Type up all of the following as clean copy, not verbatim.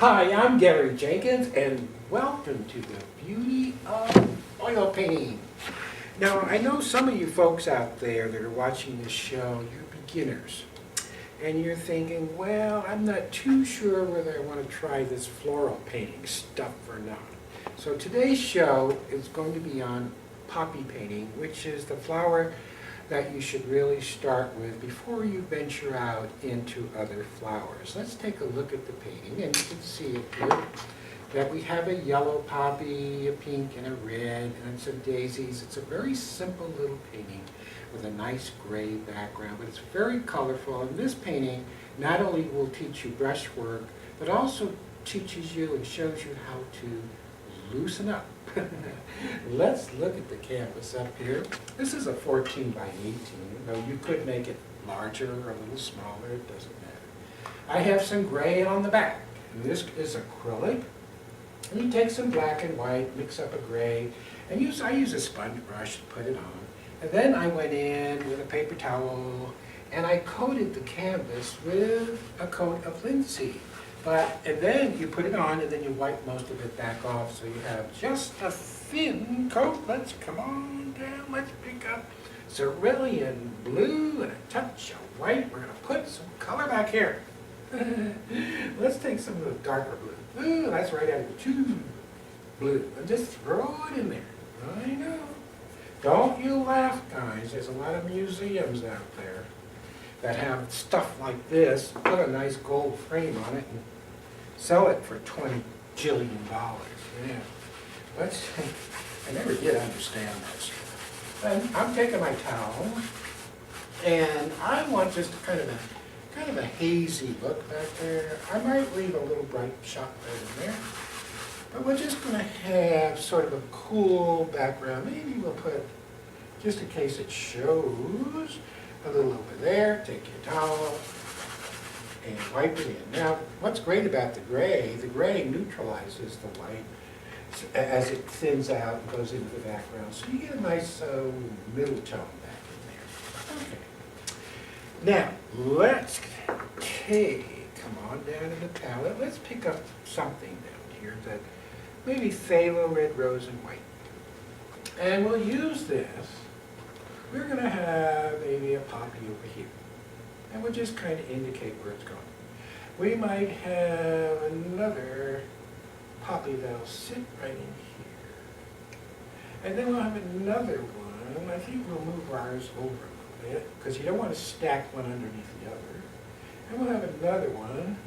Hi, I'm Gary Jenkins, and welcome to the beauty of oil painting. Now, I know some of you folks out there that are watching this show, you're beginners. And you're thinking, well, I'm not too sure whether I want to try this floral painting stuff or not. So today's show is going to be on poppy painting, which is the flower that you should really start with before you venture out into other flowers. Let's take a look at the painting, and you can see it here, that we have a yellow poppy, a pink, and a red, and some daisies. It's a very simple little painting with a nice gray background, but it's very colorful. And this painting not only will teach you brushwork, but also teaches you and shows you how to loosen up. Let's look at the canvas up here. This is a 14 by 18, though you could make it larger or a little smaller, it doesn't matter. I have some gray on the back, and this is acrylic. And you take some black and white, mix up a gray, and I use a sponge brush to put it on. And then I went in with a paper towel, and I coated the canvas with a coat of linseed. And then you put it on, and then you wipe most of it back off, so you have just a thin coat. Let's come on down. Let's pick up cerulean blue and a touch of white. We're going to put some color back here. Let's take some of the darker blue. Ooh, that's right out of the tube. Blue. And just throw it in there. I know. Don't you laugh, guys. There's a lot of museums out there that have stuff like this, put a nice gold frame on it, and sell it for $20 jillion. Yeah. I never did understand this. And I'm taking my towel, and I want just kind of a hazy look back there. I might leave a little bright shot right in there. But we're just going to have sort of a cool background. Maybe we'll put, just in case it shows, a little over there. Take your towel and wipe it in. Now, what's great about the gray neutralizes the white as it thins out and goes into the background. So you get a nice middle tone back in there. Okay. Now, let's come on down to the palette. Let's pick up something down here that maybe phthalo, red, rose, and white. And we'll use this. We're going to have maybe a poppy over here. And we'll just kind of indicate where it's going. We might have another poppy that'll sit right in here. And then we'll have another one. I think we'll move ours over a little bit, because you don't want to stack one underneath the other. And we'll have another one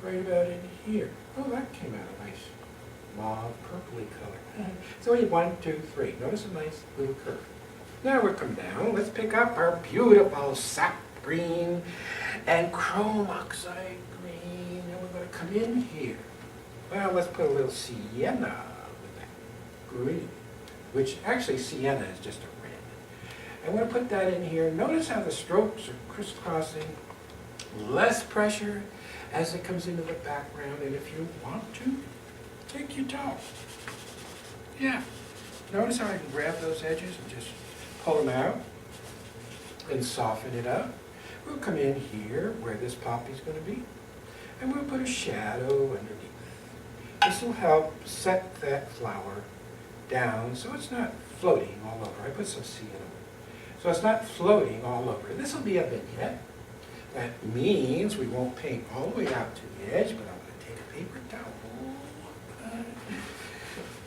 right about in here. Oh, that came out a nice mauve, purpley color. So we have 1, 2, 3. Notice a nice little curve. Now we'll come down. Let's pick up our beautiful sap green and chrome oxide green. And we're going to come in here. Well, let's put a little sienna with that green, which actually sienna is just a red. And we're going to put that in here. Notice how the strokes are crisscrossing. Less pressure as it comes into the background. And if you want to, take your towel. Yeah. Notice how I can grab those edges and just pull them out and soften it up. We'll come in here where this poppy's going to be, and we'll put a shadow underneath. This will help set that flower down so it's not floating all over. I put some sienna. So it's not floating all over. This will be a vignette. That means we won't paint all the way out to the edge, but I'm going to take a paper towel.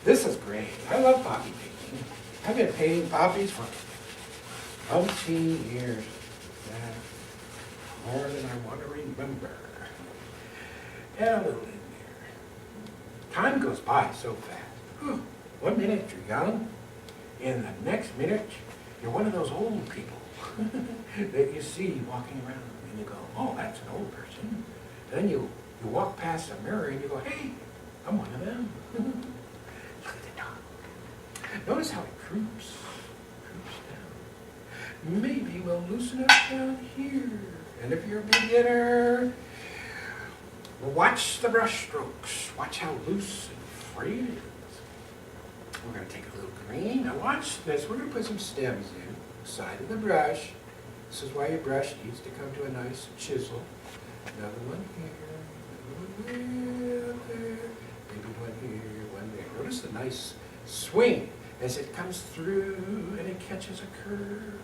This is great. I love poppy painting. I've been painting poppies for umpteen years. More than I want to remember. And a little in there. Time goes by so fast. Whew. 1 minute you're young, and the next minute you're one of those old people that you see walking around, and you go, oh, that's an old person. Then you walk past a mirror and you go, hey, I'm one of them. Look at the dog. Notice how it droops down. Maybe we'll loosen up down here. And if you're a beginner, watch the brush strokes. Watch how loose and free it is. We're going to take a little green. Now watch this. We're going to put some stems in the side of the brush. This is why your brush needs to come to a nice chisel. Another one here. Another one there. up there, maybe one here, one there. Notice the nice swing as it comes through and it catches a curve.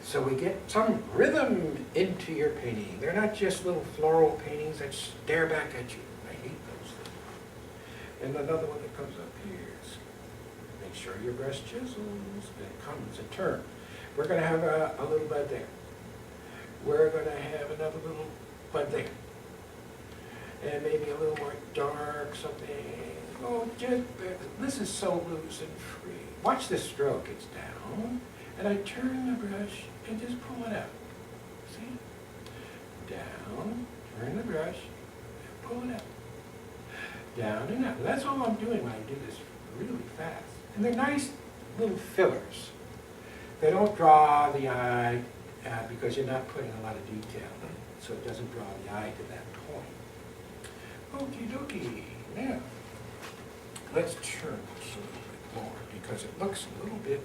So we get some rhythm into your painting. They're not just little floral paintings that stare back at you. I hate those things. And another one that comes up here. So make sure your brush chisels, and it comes a turn. We're going to have a little bud there. We're going to have another little bud there. And maybe a little more dark something. Oh, just, this is so loose and free. Watch this stroke. It's down. And I turn the brush and just pull it out. See? Down, turn the brush, and pull it out. Down and out. That's all I'm doing when I do this really fast. And they're nice little fillers. They don't draw the eye because you're not putting a lot of detail in it, so it doesn't draw the eye to that point. Okie dokie. Now, let's turn this a little bit more because it looks a little bit.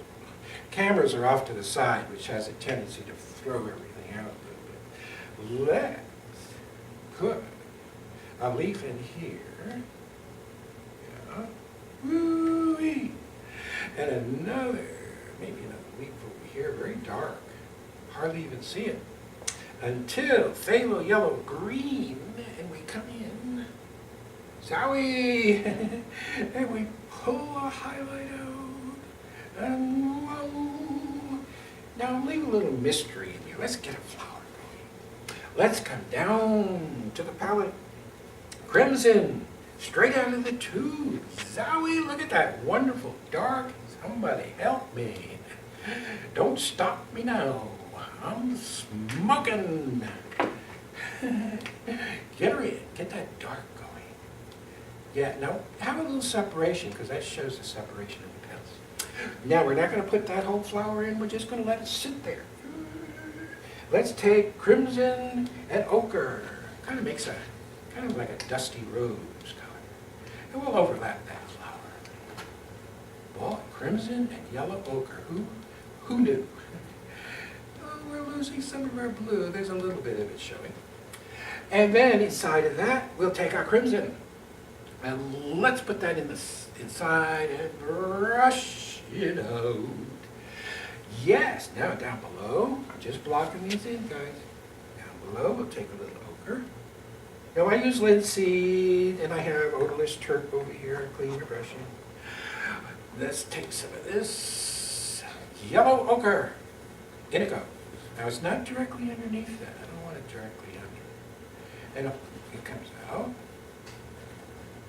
Cameras are off to the side, which has a tendency to throw everything out a little bit. Let's put a leaf in here. Yeah. Woo-wee. And another, maybe another leaf over here, very dark. Hardly even see it. Until phthalo yellow green, and we come in. Zowie! And we pull a highlight out. And whoa. Now leave a little mystery in here. Let's get a flower going. Let's come down to the palette. Crimson, straight out of the tube. Zowie, look at that wonderful dark. Somebody help me. Don't stop me now. I'm smoking. Get her in. Get that dark going. Yeah, now have a little separation because that shows the separation of the petals. Now we're not going to put that whole flower in. We're just going to let it sit there. Let's take crimson and ochre. Kind of makes a, kind of like a dusty rose color. And we'll overlap that flower. Boy, crimson and yellow ochre. Who knew? Oh, we're losing some of our blue. There's a little bit of it showing. And then inside of that, we'll take our crimson. And let's put that in the inside and brush it out. Yes, now down below, I'm just blocking these in, guys. Down below, we'll take a little ochre. Now I use linseed, and I have odorless turp over here, clean your brushing. Let's take some of this yellow ochre. In it goes. Now it's not directly underneath that. I don't want it directly under. And it comes out.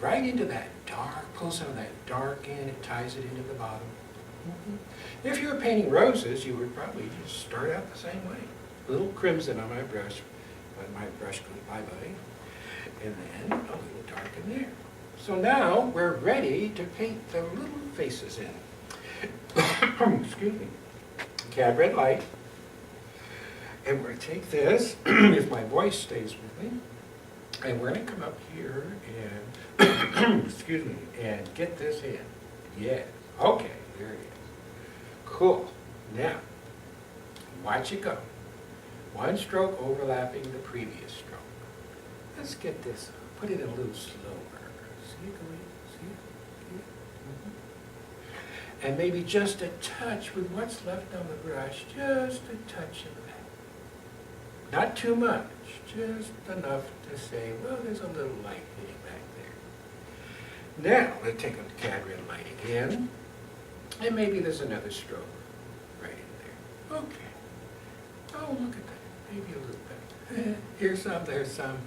Right into that dark, pull some of that dark in, it ties it into the bottom. If you were painting roses, you would probably just start out the same way. A little crimson on my brush, let my brush go bye-bye, and then a little dark in there. So now we're ready to paint the little faces in. Excuse me. Cad red light. And we're going to take this, if my voice stays with me, and we're going to come up here and, excuse me, and get this in. Yeah. Okay, there it is. Cool. Now, watch it go. One stroke overlapping the previous stroke. Let's get this, put it a little slower. See it going? See it? See it? And maybe just a touch with what's left on the brush, just a touch of that. Not too much, just enough to say, well, there's a little light hitting back there. Now, let's take a cad red light again. And maybe there's another stroke right in there. Okay. Oh, look at that. Maybe a little bit. Here's some, there's some.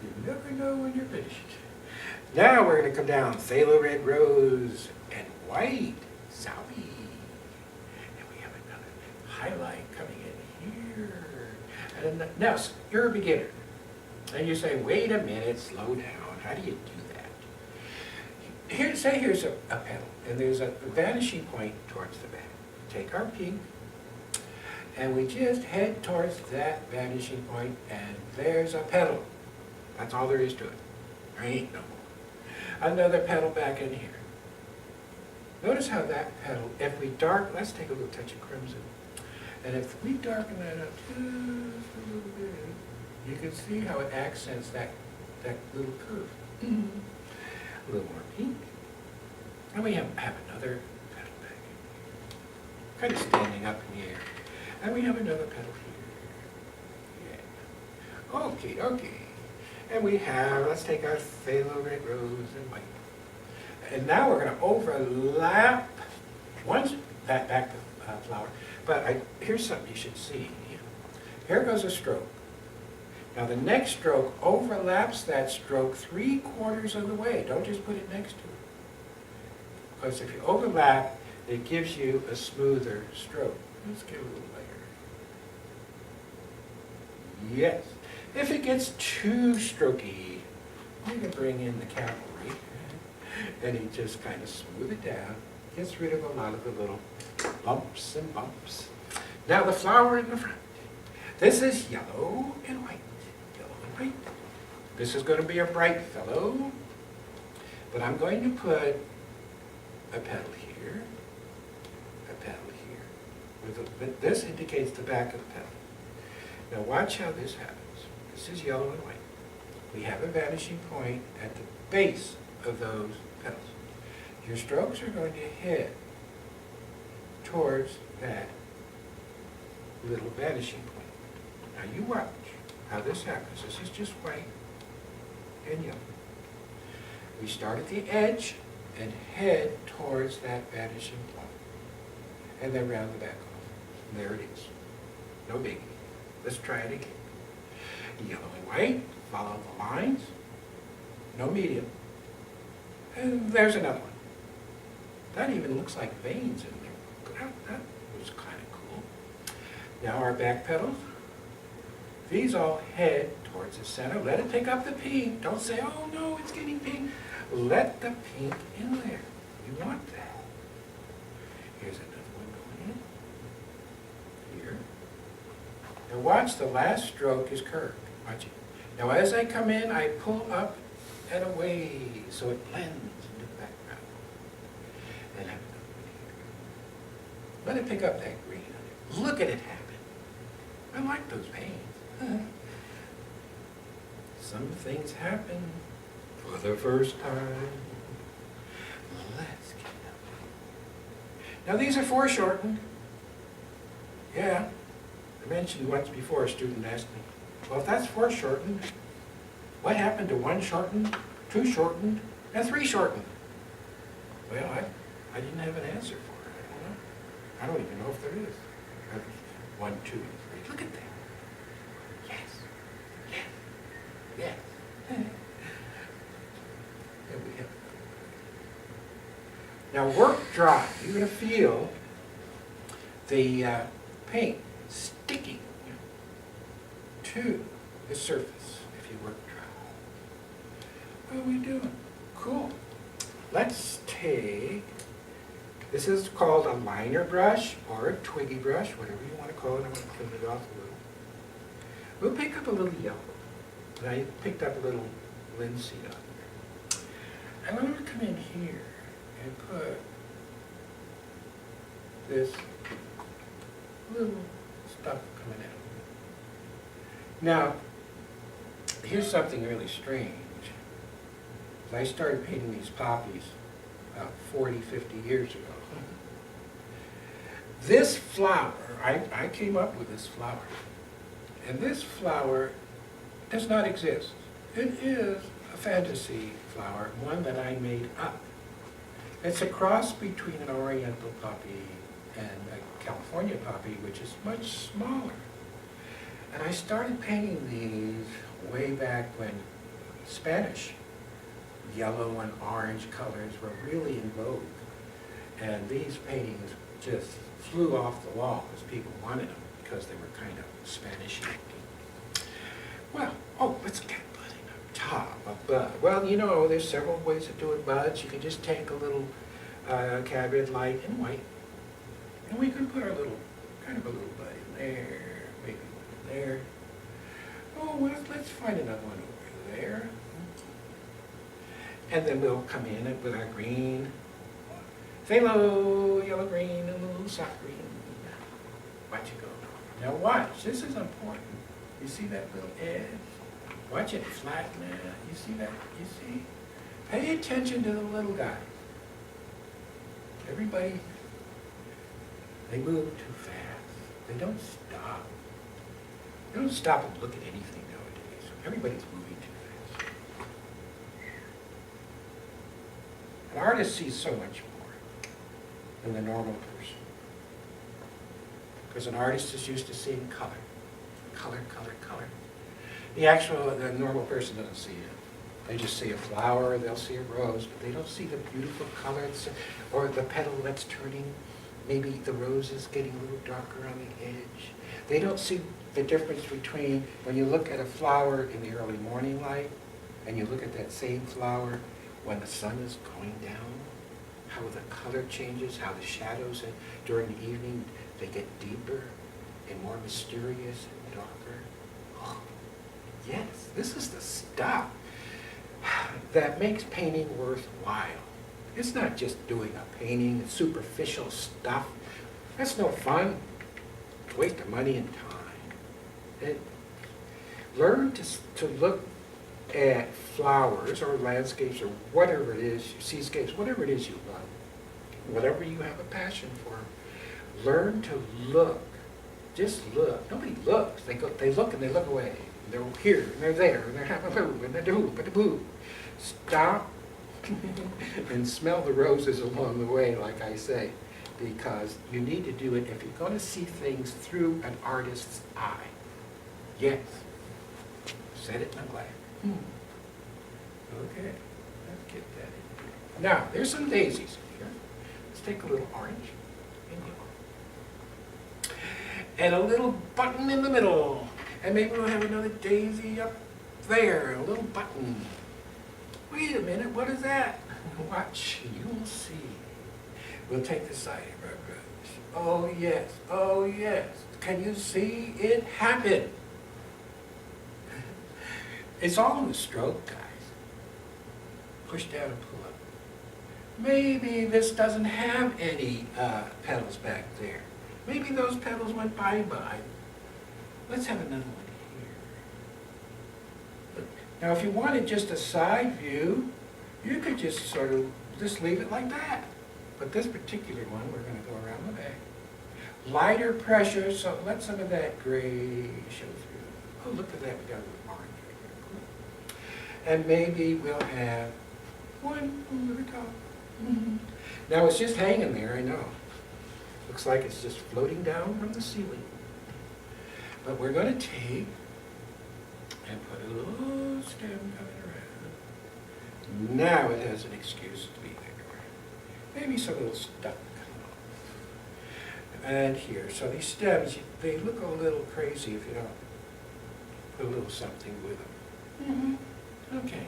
You never know when you're finished. Now we're going to come down phthalo red rose and white. Zowie. And we have another highlight coming in here. And now, you're a beginner. And you say, wait a minute, slow down. How do you do that? Here, say here's a petal. And there's a vanishing point towards the back. Take our pink, and we just head towards that vanishing point, and there's a petal. That's all there is to it. There ain't no more. Another petal back in here. Notice how that petal, if we dark, let's take a little touch of crimson. And if we darken that up just a little bit, you can see how it accents that little curve. A little more pink. And we have another petal back here. Kind of standing up in the air. And we have another petal here. Yeah. Okay, okay. And we have, let's take our phthalo red rose and white. And now we're going to overlap that back flower. But here's something you should see. Here goes a stroke. Now the next stroke overlaps that stroke 3/4 of the way. Don't just put it next to it. Because if you overlap, it gives you a smoother stroke. Let's get a little lighter. Yes. If it gets too strokey, you can bring in the cavalry. And you just kind of smooth it down. Gets rid of a lot of the little bumps and bumps. Now the flower in the front. This is yellow and white. Yellow and white. This is going to be a bright fellow. But I'm going to put a petal here, a petal here. This indicates the back of the petal. Now watch how this happens. This is yellow and white. We have a vanishing point at the base of those petals. Your strokes are going to head towards that little vanishing point. Now you watch how this happens. This is just white and yellow. We start at the edge and head towards that vanishing point. And then round the back off. And there it is. No biggie. Let's try it again. Yellow and white, follow the lines. No medium. And there's another one. That even looks like veins in there. That was kind of cool. Now our back petals. These all head towards the center. Let it pick up the pink. Don't say, oh no, it's getting pink. Let the pink in there. You want that. Here's another one going in. Here. Now watch, the last stroke is curved. Watch it. Now as I come in, I pull up and away so it blends into the background. And have another one here. Let it pick up that green on it. Look at it happen. I like those paints. Some things happen for the first time. Let's get them. Now these are foreshortened. Yeah. I mentioned once before, a student asked me, well, if that's foreshortened, what happened to 1 shortened, 2 shortened, and 3 shortened? Well, I didn't have an answer for it. I don't know. I don't even know if there is. 1, 2, 3. Look at that. Yes. Yes. Yes. There we have it. Now work dry. You're going to feel the paint sticking to the surface if you work dry. What are we doing? Cool. Let's take, this is called a liner brush or a twiggy brush, whatever you want to call it. I'm going to clean it off a little. We'll pick up a little yellow. And I picked up a little linseed on here. I'm going to come in here and put this little stuff coming out. Now, here's something really strange. I started painting these poppies about 40, 50 years ago. This flower, I came up with this flower. And this flower does not exist. It is a fantasy flower, one that I made up. It's a cross between an oriental poppy and a California poppy, which is much smaller. And I started painting these way back when Spanish yellow and orange colors were really in vogue. And these paintings just flew off the wall because people wanted them because they were kind of Spanish looking. Well, let's get budding up top, a bud. Well, you know, there's several ways of doing buds. You can just take a little cabbage light and white. And we can put our little, kind of a little bud in there, maybe one in there. Oh, well, let's find another one over there. And then we'll come in with our green, phthalo, yellow green, and a little soft green. Watch it go. Now watch, this is important. You see that little edge? Watch it flatten out. You see that? You see? Pay attention to the little guys. Everybody, they move too fast. They don't stop. They don't stop and look at anything nowadays. Everybody's moving too fast. An artist sees so much more than the normal person. Because an artist is used to seeing color. Color, color, color. The normal person doesn't see it. They just see a flower, they'll see a rose, but they don't see the beautiful colors or the petal that's turning. Maybe the rose is getting a little darker on the edge. They don't see the difference between when you look at a flower in the early morning light and you look at that same flower when the sun is going down, how the color changes, how the shadows during the evening, they get deeper and more mysterious and darker. Oh, yes, this is the stuff that makes painting worthwhile. It's not just doing a painting, it's superficial stuff. That's no fun. It's a waste of money and time. Learn to look at flowers or landscapes or whatever it is, seascapes, whatever it is you love, whatever you have a passion for. Learn to look. Just look. Nobody looks. They look and they look away. They're here and they're there and they're having a boo and they do but the boo. Stop and smell the roses along the way, like I say, because you need to do it if you're going to see things through an artist's eye. Yes. Set it in a glass. Okay. Let's get that in here. Now, there's some daisies here. Let's take a little orange and yellow. And a little button in the middle. And maybe we'll have another daisy up there, a little button. Wait a minute, what is that? Watch, you'll see. We'll take the side of our brush. Oh yes, oh yes. Can you see it happen? It's all in the stroke, guys. Push down and pull up. Maybe this doesn't have any petals back there. Maybe those petals went bye-bye. Let's have another one here. Now, if you wanted just a side view, you could just sort of just leave it like that. But this particular one, we're going to go around the back. Lighter pressure, so let some of that gray show through. Oh, look at that, we got a little orange right there. Cool. And maybe we'll have one over the top. Now, it's just hanging there, I know. Looks like it's just floating down from the ceiling. But we're going to take and put a little stem coming around. Now it has an excuse to be there. Maybe some little stuff coming off. And here, so these stems, they look a little crazy if you don't put a little something with them. Okay.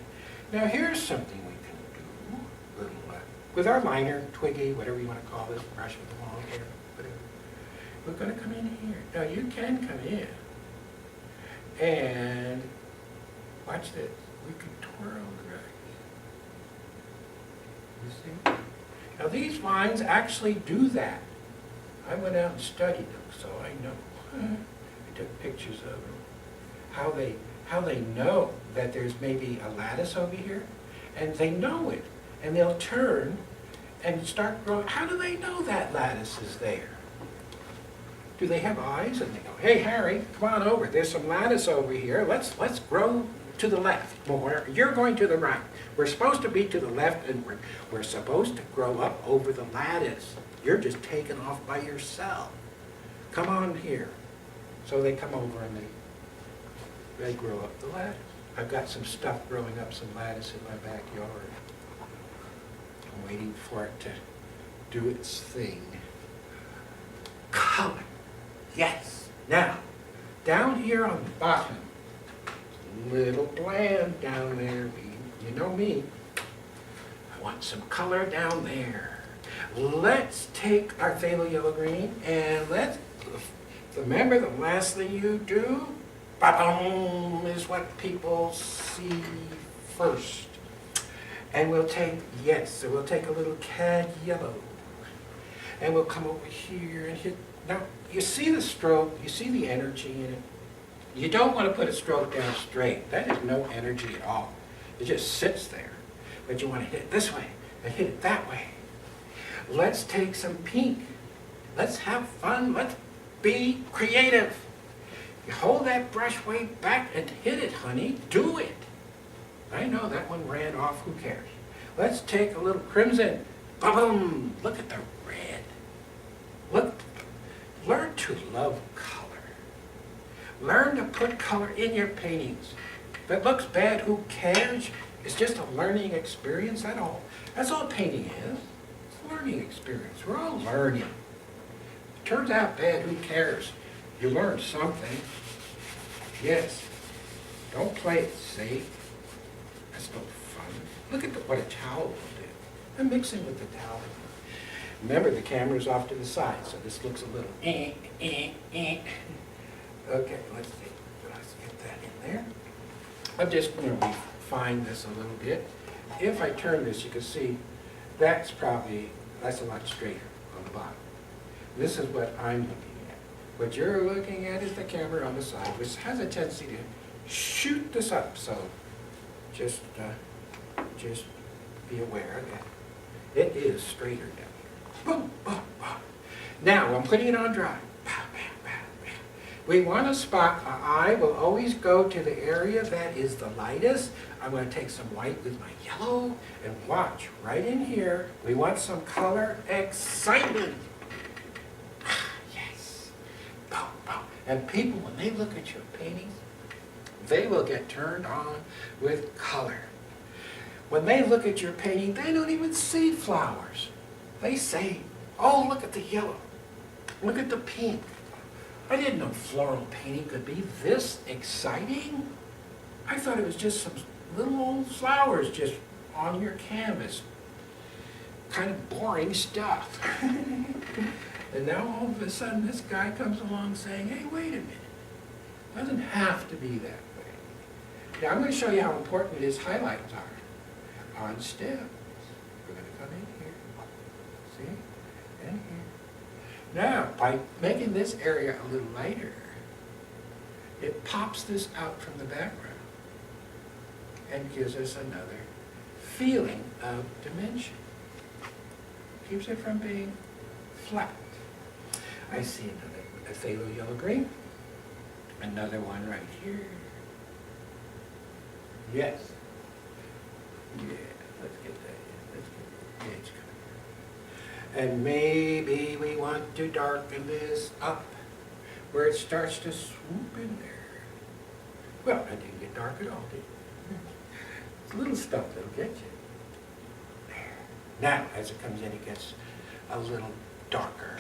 Now here's something we can do. Little, with our liner, twiggy, whatever you want to call this, brush with the long hair, whatever. We're going to come in here. Now you can come in and watch this. We can twirl the right. You see? Now these vines actually do that. I went out and studied them, so I know. I took pictures of them. How they know that there's maybe a lattice over here, and they know it, and they'll turn and start growing. How do they know that lattice is there? Do they have eyes? And they go, hey, Harry, come on over. There's some lattice over here. Let's grow to the left more. You're going to the right. We're supposed to be to the left, and we're supposed to grow up over the lattice. You're just taken off by yourself. Come on here. So they come over and they grow up the lattice. I've got some stuff growing up, some lattice in my backyard. I'm waiting for it to do its thing. Color. Yes. Now, down here on the bottom, little bland down there. You know me. I want some color down there. Let's take our phthalo yellow green and let's remember the last thing you do, ba-boom, is what people see first. And we'll take, yes, so we'll take a little cad yellow. And we'll come over here and hit, now you see the stroke, you see the energy in it. You don't want to put a stroke down straight. That is no energy at all. It just sits there. But you want to hit it this way and hit it that way. Let's take some pink. Let's have fun. Let's be creative. You hold that brush way back and hit it, honey. Do it. I know that one ran off. Who cares? Let's take a little crimson. Boom! Look at the red. Look. Learn to love color. Learn to put color in your paintings. If it looks bad, who cares? It's just a learning experience, that's all. That's all painting is. It's a learning experience. We're all learning. If it turns out bad, who cares? You learned something. Yes. Don't play it safe. That's no fun. Look at what a towel will do. I'm mixing with the towel. Remember, the camera's off to the side, so this looks a little Okay, let's get that in there. I'm just going to refine this a little bit. If I turn this, you can see that's a lot straighter on the bottom. This is what I'm looking at. What you're looking at is the camera on the side, which has a tendency to shoot this up. So just be aware that it is straighter down here. Boom, boom, boom. Now I'm putting it on dry. We want a spot. Our eye will always go to the area that is the lightest. I'm going to take some white with my yellow and watch right in here. We want some color excitement. Yes. Boom, boom. And people, when they look at your paintings, they will get turned on with color. When they look at your painting, they don't even see flowers. They say, oh, look at the yellow. Look at the pink. I didn't know floral painting could be this exciting. I thought it was just some little old flowers just on your canvas. Kind of boring stuff. And now all of a sudden this guy comes along saying, hey, wait a minute. It doesn't have to be that way. Now I'm going to show you how important it is highlights are on stems. We're going to come in here. See? And here. Now, by making this area a little lighter, it pops this out from the background and gives us another feeling of dimension. Keeps it from being flat. I see a phthalo yellow green, another one right here. Yes. Yeah, let's get that in. Let's get the edge coming. And maybe we want to darken this up where it starts to swoop in there. Well, I didn't get dark at all, did it? It's little stuff that'll get you. There. Now, as it comes in, it gets a little darker.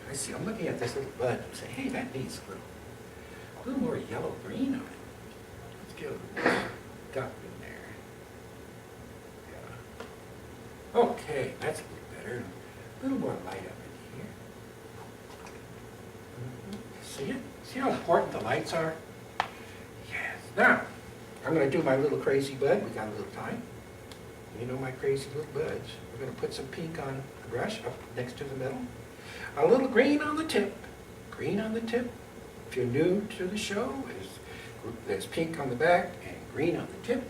I see, I'm looking at this little bud and say, hey, that needs a little more yellow-green on it. Let's get a little duck in there. Yeah. Okay, that's a little better. A little more light up in here. See it? See how important the lights are? Yes. Now, I'm going to do my little crazy bud. We got a little time. You know my crazy little buds. We're going to put some pink on the brush up next to the middle. A little green on the tip. Green on the tip. If you're new to the show, there's pink on the back and green on the tip.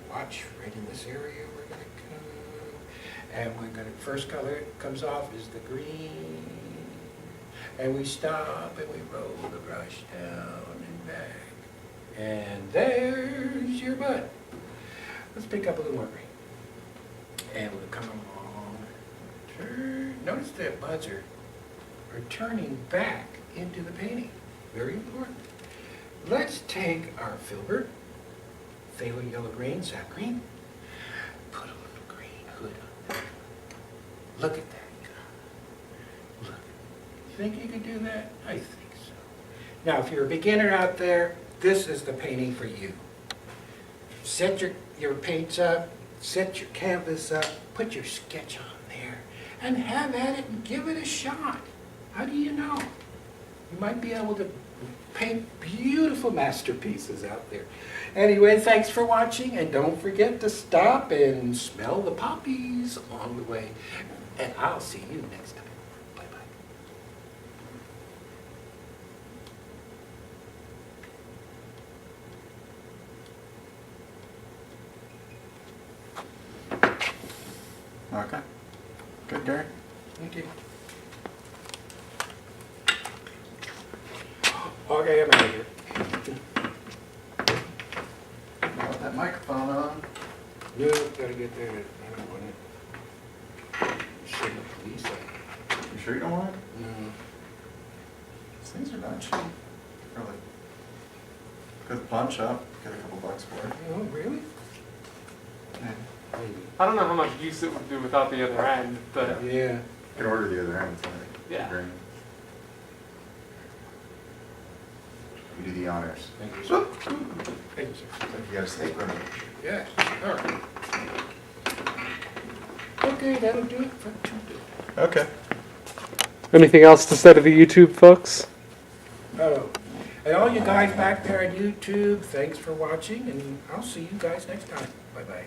Watch right in this area. We're going to come. And we're going to, first color that comes off is the green. And we stop and we roll the brush down and back. And there's your bud. Let's pick up a little more green. And we'll come along. Turn. Notice that buds are turning back into the painting. Very important. Let's take our filbert, phthalo yellow green, sap green, put a little green hood on there. Look at that. Look. You think you can do that? I think so. Now, if you're a beginner out there, this is the painting for you. Set your paints up, set your canvas up, put your sketch on there, and have at it and give it a shot. How do you know? You might be able to paint beautiful masterpieces out there. Anyway, thanks for watching, and don't forget to stop and smell the poppies along the way. And I'll see you next time. Bye-bye. Okay. Good, Gary. Thank you. Okay, I'm out of here. Got that microphone on. No, gotta get that. I don't want it. Shouldn't have police that. You sure you don't want it? No. These things are not cheap. Really. Go to the pawn shop, get a couple bucks for it. Oh, really? Yeah. Maybe. I don't know how much use it would do without the other end, but Yeah. You can order the other end. It's only Yeah. $1 grand. You do the honors. Thank you, sir. Thank you, sir. If you got a steak with it. Yes, all right. Okay, that'll do it for today. Okay. anything else to say to the YouTube folks? Oh, and all you guys back there on YouTube, thanks for watching, and I'll see you guys next time. Bye-bye.